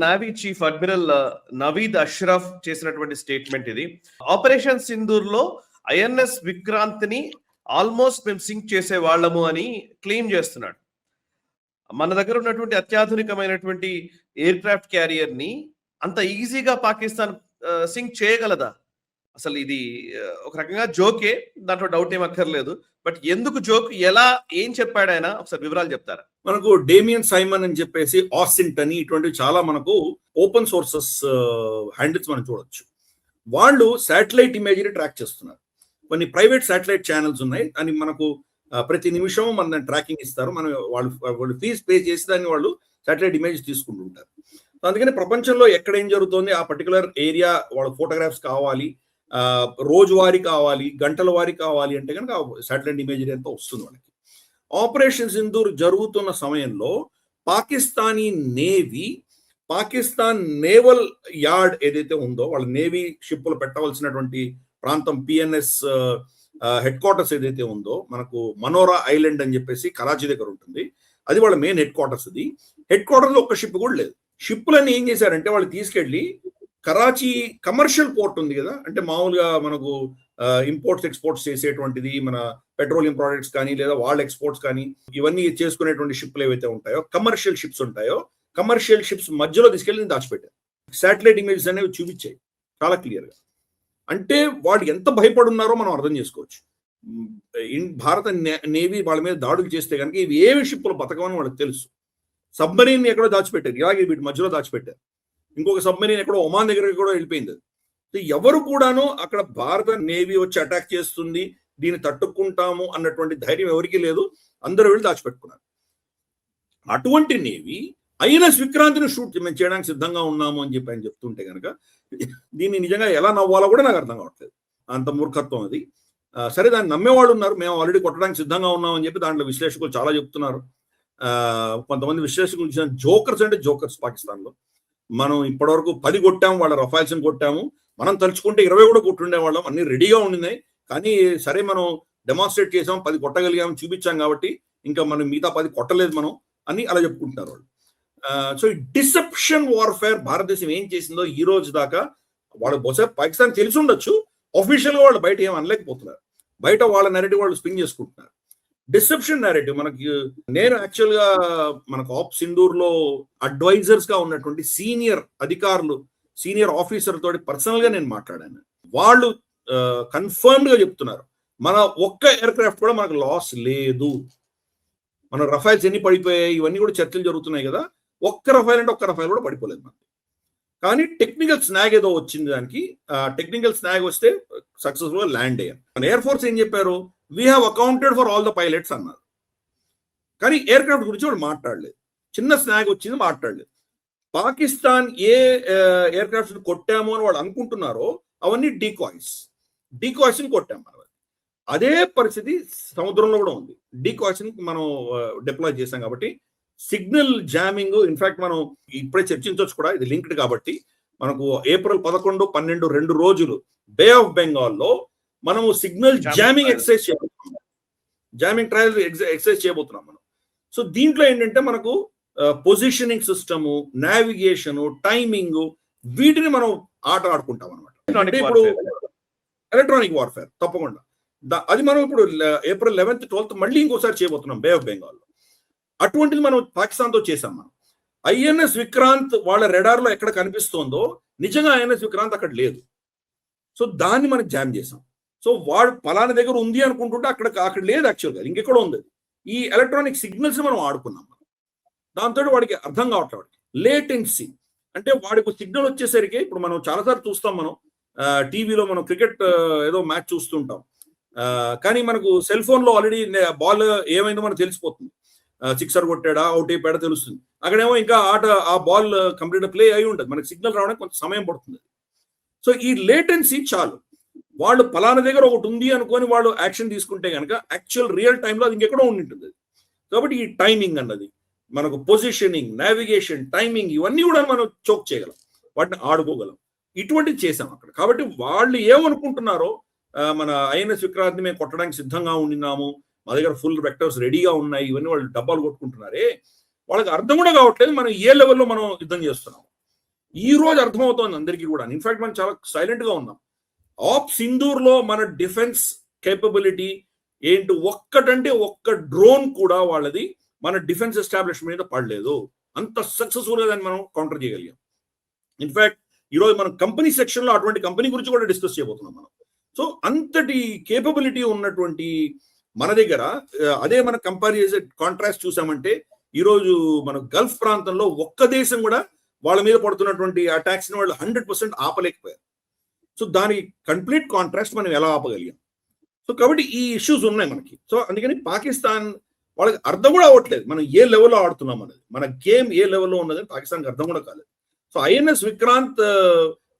Navy chief admiral Naveed Ashraf చేసినటువంటి statement ఇది. Operation Sindoor లో ఐఎన్ఎస్ విక్రాంత్ ని ఆల్మోస్ట్ మేము సింక్ చేసే వాళ్ళము అని క్లెయిమ్ చేస్తున్నాడు. మన దగ్గర ఉన్నటువంటి అత్యాధునికమైనటువంటి ఎయిర్ క్రాఫ్ట్ క్యారియర్ ని అంత ఈజీగా పాకిస్తాన్ సింక్ చేయగలదా? అసలు ఇది ఒక రకంగా జోకే, దాంట్లో డౌట్ ఏం అక్కర్లేదు. బట్ ఎందుకు జోక్, ఎలా, ఏం చెప్పాడు ఆయన, ఒకసారి వివరాలు చెప్తారా? మనకు డేమియన్ సైమన్ అని చెప్పేసి, ఆస్టిన్ అని, ఇటువంటి చాలా మనకు ఓపెన్ సోర్సెస్ హ్యాండిల్స్ మనం చూడొచ్చు. వాళ్ళు శాటిలైట్ ఇమేజ్ని ట్రాక్ చేస్తున్నారు. కొన్ని ప్రైవేట్ శాటిలైట్ ఛానల్స్ ఉన్నాయి, అని మనకు ప్రతి నిమిషం మన ట్రాకింగ్ ఇస్తారు. మనం వాళ్ళు ఫీజు పే చేసి దాన్ని వాళ్ళు శాటిలైట్ ఇమేజ్ తీసుకుంటుంటారు. అందుకని ప్రపంచంలో ఎక్కడ ఏం జరుగుతుంది, ఆ పర్టికులర్ ఏరియా వాళ్ళ ఫోటోగ్రాఫ్స్ కావాలి, రోజువారీ కావాలి, గంటల వారీ కావాలి అంటే కనుక శాటిలైట్ ఇమేజరీ అంతా వస్తుంది వాళ్ళకి. ఆపరేషన్ సింధూర్ జరుగుతున్న సమయంలో Pakistani navy, Pakistan naval yard ఏదైతే ఉందో, వాళ్ళ నేవీ షిప్పులు పెట్టవలసినటువంటి ప్రాంతం, పిఎన్ఎస్ హెడ్ క్వార్టర్స్ ఏదైతే ఉందో, మనకు మనోరా ఐలాండ్ అని చెప్పేసి కరాచీ దగ్గర ఉంటుంది, అది వాళ్ళ మెయిన్ హెడ్ క్వార్టర్స్. అది హెడ్ క్వార్టర్స్ లో ఒక్క షిప్ కూడా లేదు. షిప్పులన్నీ ఏం చేశారంటే వాళ్ళు తీసుకెళ్లి కరాచీ కమర్షియల్ పోర్ట్ ఉంది కదా, అంటే మామూలుగా మనకు ఇంపోర్ట్స్ ఎక్స్పోర్ట్స్ చేసేటువంటిది, మన పెట్రోలియం ప్రోడక్ట్స్ కానీ లేదా వాళ్ళ ఎక్స్పోర్ట్స్ కానీ ఇవన్నీ చేసుకునేటువంటి షిప్లు ఏవైతే ఉంటాయో, కమర్షియల్ షిప్స్ ఉంటాయో, కమర్షియల్ షిప్స్ మధ్యలో తీసుకెళ్ళి దాచిపెట్టారు. శాటిలైట్ ఇమేజెస్ అనేవి చూపించాయి చాలా క్లియర్గా. అంటే వాళ్ళు ఎంత భయపడున్నారో మనం అర్థం చేసుకోవచ్చు. భారత నేవీ వాళ్ళ మీద దాడులు చేస్తే కనుక ఇవి ఏవి షిప్పులు బతకమని వాళ్ళకి తెలుసు. సబ్మరీన్ ఎక్కడో దాచిపెట్టారు, ఇలాగే వీటి మధ్యలో దాచిపెట్టారు. ఇంకొక సబ్మరీన్ ఎక్కడో ఒమాన్ దగ్గరికి కూడా వెళ్ళిపోయింది. ఎవరు కూడాను అక్కడ భారత నేవీ వచ్చి అటాక్ చేస్తుంది, దీన్ని తట్టుకుంటాము అన్నటువంటి ధైర్యం ఎవరికీ లేదు. అందరూ వెళ్ళి దాచిపెట్టుకున్నారు. అటువంటి నేవీ ఐఎన్ఎస్ విక్రాంతిని షూట్ మేము చేయడానికి సిద్ధంగా ఉన్నాము అని చెప్పి ఆయన చెప్తుంటే కనుక దీన్ని నిజంగా ఎలా నవ్వాలో కూడా నాకు అర్థం కావట్లేదు. అంత మూర్ఖత్వం అది. సరే, దాన్ని నమ్మేవాళ్ళు ఉన్నారు, మేము ఆల్రెడీ కొట్టడానికి సిద్ధంగా ఉన్నామని చెప్పి దాంట్లో విశ్లేషకులు చాలా చెప్తున్నారు. కొంతమంది విశ్లేషకులు జోకర్స్ అంటే జోకర్స్ పాకిస్తాన్లో. మనం ఇప్పటివరకు 10 కొట్టాము, వాళ్ళ రఫాల్స్ని కొట్టాము, మనం తలుచుకుంటే 20 కూడా కొట్టుండే వాళ్ళం, అన్ని రెడీగా ఉండినాయి. కానీ సరే, మనం డెమాన్స్ట్రేట్ చేసాం, 10 కొట్టగలిగాము, చూపించాం కాబట్టి ఇంకా మనం మిగతా 10 కొట్టలేదు మనం అని అలా చెప్పుకుంటున్నారు వాళ్ళు. సో డిసెప్షన్ వార్ఫేర్ భారతదేశం ఏం చేసిందో ఈ రోజు దాకా వాళ్ళు బహుశా పాకిస్తాన్ తెలిసి ఉండొచ్చు, అఫీషియల్గా వాళ్ళు బయట ఏం అనలేకపోతున్నారు. బయట వాళ్ళ నెరేటివ్ వాళ్ళు స్పిన్ చేసుకుంటున్నారు. Deception narrative. నేను యాక్చువల్గా మనకు ఆప్ సింధూర్ లో అడ్వైజర్స్ గా ఉన్నటువంటి సీనియర్ అధికారులు, సీనియర్ ఆఫీసర్ తోటి పర్సనల్ గా నేను మాట్లాడాను. వాళ్ళు కన్ఫర్మ్డ్ గా చెప్తున్నారు, మన ఒక్క ఎయిర్ క్రాఫ్ట్ కూడా మనకు లాస్ లేదు. మన రఫైల్స్ ఎన్ని పడిపోయాయి ఇవన్నీ కూడా చర్చలు జరుగుతున్నాయి కదా, ఒక్క రఫైల్ అంటే ఒక్క రఫైల్ కూడా పడిపోలేదు మనకి. కానీ టెక్నికల్ స్నాగ్ ఏదో వచ్చింది, దానికి టెక్నికల్ స్నాగ్ వస్తే సక్సెస్ఫుల్ గా ల్యాండ్ అయ్యారు. ఎయిర్ ఫోర్స్ ఏం చెప్పారు, we have accounted for all the pilots అన్నారు. కానీ ఎయిర్ క్రాఫ్ట్ గురించి వాళ్ళు మాట్లాడలేదు. చిన్న స్నాగ్ వచ్చింది, మాట్లాడలేదు. పాకిస్తాన్ ఏ ఎయిర్ క్రాఫ్ట్స్ కొట్టాము అని వాళ్ళు అనుకుంటున్నారో అవన్నీ డీకాయ్స్ ని కొట్టాము మనం. అదే పరిస్థితి సముద్రంలో కూడా ఉంది. డీకాయ్స్ ని మనం డిప్లాయ్ చేసాం కాబట్టి సిగ్నల్ జామింగ్, ఇన్ఫాక్ట్ మనం ఇప్పుడే చర్చించవచ్చు కూడా, ఇది లింక్డ్ కాబట్టి. మనకు ఏప్రిల్ 11, 12 2 రోజులు బే ఆఫ్ బెంగాల్లో మనము సిగ్నల్ జామింగ్ ఎక్సర్సైజ్ చేయబోతున్నాం, జామింగ్ ట్రయల్ ఎక్సర్సైజ్ చేయబోతున్నాం మనం. సో దీంట్లో ఏంటంటే మనకు పొజిషనింగ్ సిస్టము, నావిగేషన్, టైమింగ్, వీటిని మనం ఆట ఆడుకుంటాం అనమాట. అంటే ఇప్పుడు ఎలక్ట్రానిక్ వార్ఫేర్ తప్పకుండా అది మనం ఇప్పుడు ఏప్రిల్ 11th 12th మళ్ళీ ఇంకోసారి చేయబోతున్నాం బే ఆఫ్ బెంగాల్లో. అటువంటిది మనం పాకిస్తాన్తో చేసాం. మనం ఐఎన్ఎస్ విక్రాంత్ వాళ్ళ రెడార్ లో ఎక్కడ కనిపిస్తోందో నిజంగా ఐఎన్ఎస్ విక్రాంత్ అక్కడ లేదు. సో దాన్ని మనం జామ్ చేసాం. సో వాడు పలానా దగ్గర ఉంది అనుకుంటుంటే అక్కడ లేదు, యాక్చువల్గా ఇంకెక్కడ ఉంది. ఈ ఎలక్ట్రానిక్ సిగ్నల్స్ మనం ఆడుకున్నాం. దాంతో వాడికి అర్థం కావట్లేదు. లేటెన్సీ అంటే వాడికి సిగ్నల్ వచ్చేసరికి, ఇప్పుడు మనం చాలాసార్లు చూస్తాం, మనం టీవీలో మనం క్రికెట్ ఏదో మ్యాచ్ చూస్తుంటాం, కానీ మనకు సెల్ ఫోన్ లో ఆల్రెడీ బాల్ ఏమైందో మనకు తెలిసిపోతుంది. సిక్సర్ కొట్టాడా, అవుట్ అయిపోయాడా తెలుస్తుంది. అక్కడేమో ఇంకా ఆ బాల్ కంప్లీట్ ప్లే అయి ఉంటుంది, మనకి సిగ్నల్ రావడానికి కొంత సమయం పడుతుంది. సో ఈ లేటెన్సీ చాలు. వాళ్ళు పలానా దగ్గర ఒకటి ఉంది అనుకొని వాళ్ళు యాక్షన్ తీసుకుంటే కనుక యాక్చువల్ రియల్ టైంలో అది ఇంకెక్కడో ఉండింటుంది. కాబట్టి ఈ టైమింగ్ అన్నది మనకు పొజిషనింగ్, నావిగేషన్, టైమింగ్ ఇవన్నీ కూడా మనం చోక్ చేయగలం, వాటిని ఆడుకోగలం. ఇటువంటిది చేసాం అక్కడ. కాబట్టి వాళ్ళు ఏమనుకుంటున్నారో, మన ఐఎన్ఎస్ విక్రాంత్ మేము కొట్టడానికి సిద్ధంగా ఉండినాము, మా దగ్గర ఫుల్ వెక్టర్స్ రెడీగా ఉన్నాయి, ఇవన్నీ వాళ్ళు డబ్బాలు కొట్టుకుంటున్నారే, వాళ్ళకి అర్థం కూడా కావట్లేదు మనం ఏ లెవెల్లో మనం యుద్ధం చేస్తున్నాం. ఈ రోజు అర్థమవుతోంది అందరికీ కూడా. ఇన్ఫాక్ట్ మనం చాలా సైలెంట్ గా ఉన్నాం. ఆప్ సింధూర్ లో మన డిఫెన్స్ కేపబిలిటీ ఏంటి, ఒక్కటంటే ఒక్క డ్రోన్ కూడా వాళ్ళది మన డిఫెన్స్ ఎస్టాబ్లిష్మెంట్ మీద పడలేదు. అంత సక్సెస్ఫుల్ గా దాన్ని మనం కౌంటర్ చేయగలిగాం. ఇన్ఫాక్ట్ ఈరోజు మనం కంపెనీ సెక్షన్ లో అటువంటి కంపెనీ గురించి కూడా డిస్కస్ చేయబోతున్నాం మనం. సో అంతటి కేపబిలిటీ ఉన్నటువంటి మన దగ్గర అదే మన కంపేర్ చేసే కాంట్రాస్ట్ చూసామంటే ఈరోజు మన గల్ఫ్ ప్రాంతంలో ఒక్క దేశం కూడా వాళ్ళ మీద పడుతున్నటువంటి అటాక్స్ ని వాళ్ళు 100% ఆపలేకపోయారు. సో దానికి కంప్లీట్ కాంట్రాస్ట్ మనం ఎలా ఆపగలిగాం. సో కాబట్టి ఈ ఇష్యూస్ ఉన్నాయి మనకి. సో అందుకని పాకిస్తాన్ వాళ్ళకి అర్థం కూడా అవ్వట్లేదు మనం ఏ లెవెల్లో ఆడుతున్నాం అనేది, మన గేమ్ ఏ లెవెల్లో ఉన్నదని పాకిస్తాన్కి అర్థం కూడా కాలేదు. సో ఐఎన్ఎస్ విక్రాంత్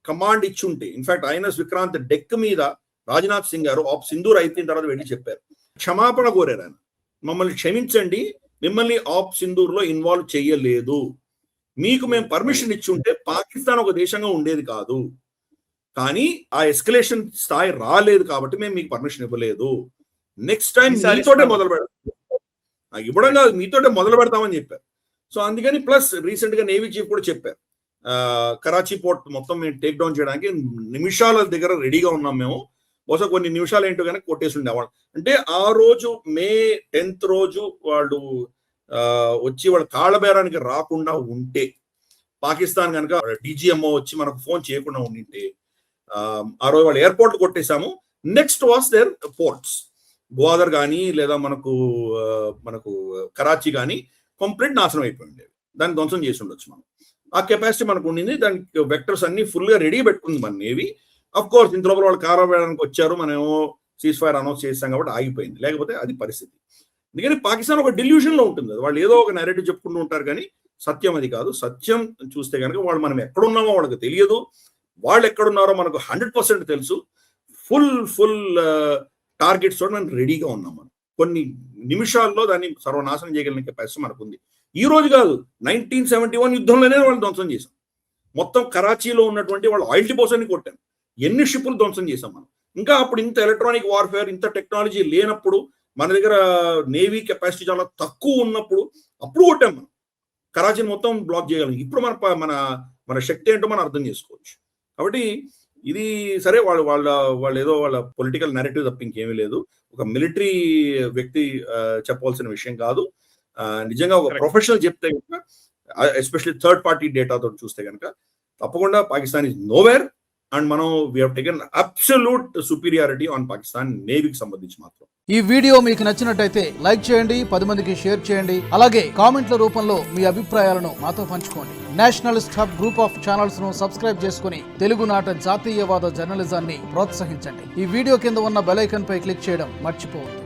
కమాండ్ ఇచ్చుంటే, ఇన్ఫాక్ట్ ఐఎన్ఎస్ విక్రాంత్ డెక్ మీద రాజ్నాథ్ సింగ్ గారు ఆప్ సింధూర్ అయిపోయిన తర్వాత వెళ్ళి చెప్పారు, క్షమాపణ కోరారు ఆయన, మమ్మల్ని క్షమించండి, మిమ్మల్ని ఆప్ సింధూర్ లో ఇన్వాల్వ్ చేయలేదు, మీకు మేము పర్మిషన్ ఇచ్చుంటే పాకిస్తాన్ ఒక దేశంగా ఉండేది కాదు, కానీ ఆ ఎస్కలేషన్ స్థాయి రాలేదు కాబట్టి మేము మీకు పర్మిషన్ ఇవ్వలేదు, నెక్స్ట్ టైం మీతోటే మొదలు పెడతాం, ఇవ్వడం కాదు మీతోటే మొదలు పెడతామని చెప్పారు. సో అందుకని ప్లస్ రీసెంట్ గా నేవీ చీఫ్ కూడా చెప్పారు, కరాచీ పోర్ట్ మొత్తం మేము టేక్ డౌన్ చేయడానికి నిమిషాల దగ్గర రెడీగా ఉన్నాం మేము, బహుశా కొన్ని నిమిషాలు ఏంటో కనుక కొట్టేసి ఉండేవాళ్ళు. అంటే ఆ రోజు May 10th రోజు వాళ్ళు వచ్చి వాళ్ళ కాళ్ళబేరానికి రాకుండా ఉంటే, పాకిస్తాన్ కనుక DGMO వచ్చి మనకు ఫోన్ చేయకుండా ఉండింటే, ఆ రోజు వాళ్ళు ఎయిర్పోర్ట్ కొట్టేశాము. Next was their ports, Gwadar కానీ లేదా మనకు కరాచీ కానీ కంప్లీట్ నాశనం అయిపోయి ఉండేవి, దాన్ని ధ్వంసం చేసి ఉండొచ్చు మనం. ఆ కెపాసిటీ మనకు ఉండింది, దానికి వెక్టర్స్ అన్ని ఫుల్ గా రెడీ పెట్టుకుంది మన నేవీ. అఫ్ కోర్స్ ఇంత లోపల వాళ్ళు కారాబేయడానికి వచ్చారు, మనమేమో సీజ్ ఫైర్ అనౌన్స్ చేసాం కాబట్టి ఆగిపోయింది, లేకపోతే అది పరిస్థితి. అందుకని పాకిస్తాన్ ఒక డిల్యూషన్ లో ఉంటుంది, వాళ్ళు ఏదో ఒక నెరేటివ్ చెప్పుకుంటూ ఉంటారు కానీ సత్యం అది కాదు. సత్యం చూస్తే కనుక వాళ్ళు మనం ఎక్కడున్నామో వాళ్ళకి తెలియదు, వాళ్ళు ఎక్కడున్నారో మనకు 100% తెలుసు. ఫుల్ టార్గెట్స్ తోటి మనం రెడీగా ఉన్నాం. మనం కొన్ని నిమిషాల్లో దాన్ని సర్వనాశనం చేయగలిగిన కెపాసిటీ మనకు ఉంది. ఈ రోజు కాదు, 1971 యుద్ధంలోనే వాళ్ళు ధ్వంసం చేశాం. మొత్తం కరాచీలో ఉన్నటువంటి వాళ్ళు ఆయిల్ డిపోస్ అని కొట్టాం, ఎన్ని షిప్పులు ధ్వంసం చేశాం మనం. ఇంకా అప్పుడు ఇంత ఎలక్ట్రానిక్ వార్ఫేర్, ఇంత టెక్నాలజీ లేనప్పుడు, మన దగ్గర నేవీ కెపాసిటీ చాలా తక్కువ ఉన్నప్పుడు అప్పుడు కొట్టాం మనం, కరాచీని మొత్తం బ్లాక్ చేయగలం. ఇప్పుడు మన శక్తి ఏంటో మనం అర్థం చేసుకోవచ్చు. కాబట్టి ఇది సరే, వాళ్ళు ఏదో వాళ్ళ పొలిటికల్ నెరేటివ్ తప్ప ఇంకేమీ లేదు. ఒక మిలిటరీ వ్యక్తి చెప్పవలసిన విషయం కాదు. నిజంగా ఒక ప్రొఫెషనల్ చెప్తే కనుక, ఎస్పెషల్లీ థర్డ్ పార్టీ డేటాతో చూస్తే కనుక తప్పకుండా పాకిస్తాన్ ఇస్ నోవేర్, అండ్ మనం we have taken absolute superiority on Pakistan నేవీకి సంబంధించి మాత్రం. ఈ వీడియో మీకు నచ్చినట్టయితే లైక్ చేయండి, 10 మందికి షేర్ చేయండి, అలాగే కామెంట్ల రూపంలో మీ అభిప్రాయాలను మాతో పంచుకోండి. Nationalist hub group of channels ను సబ్స్క్రైబ్ చేసుకుని తెలుగునాట జాతీయవాద జర్నలిజాన్ని ప్రోత్సహించండి. ఈ వీడియో కింద ఉన్న బెల్ ఐకాన్ పై క్లిక్ చేయడం మర్చిపోవద్దు.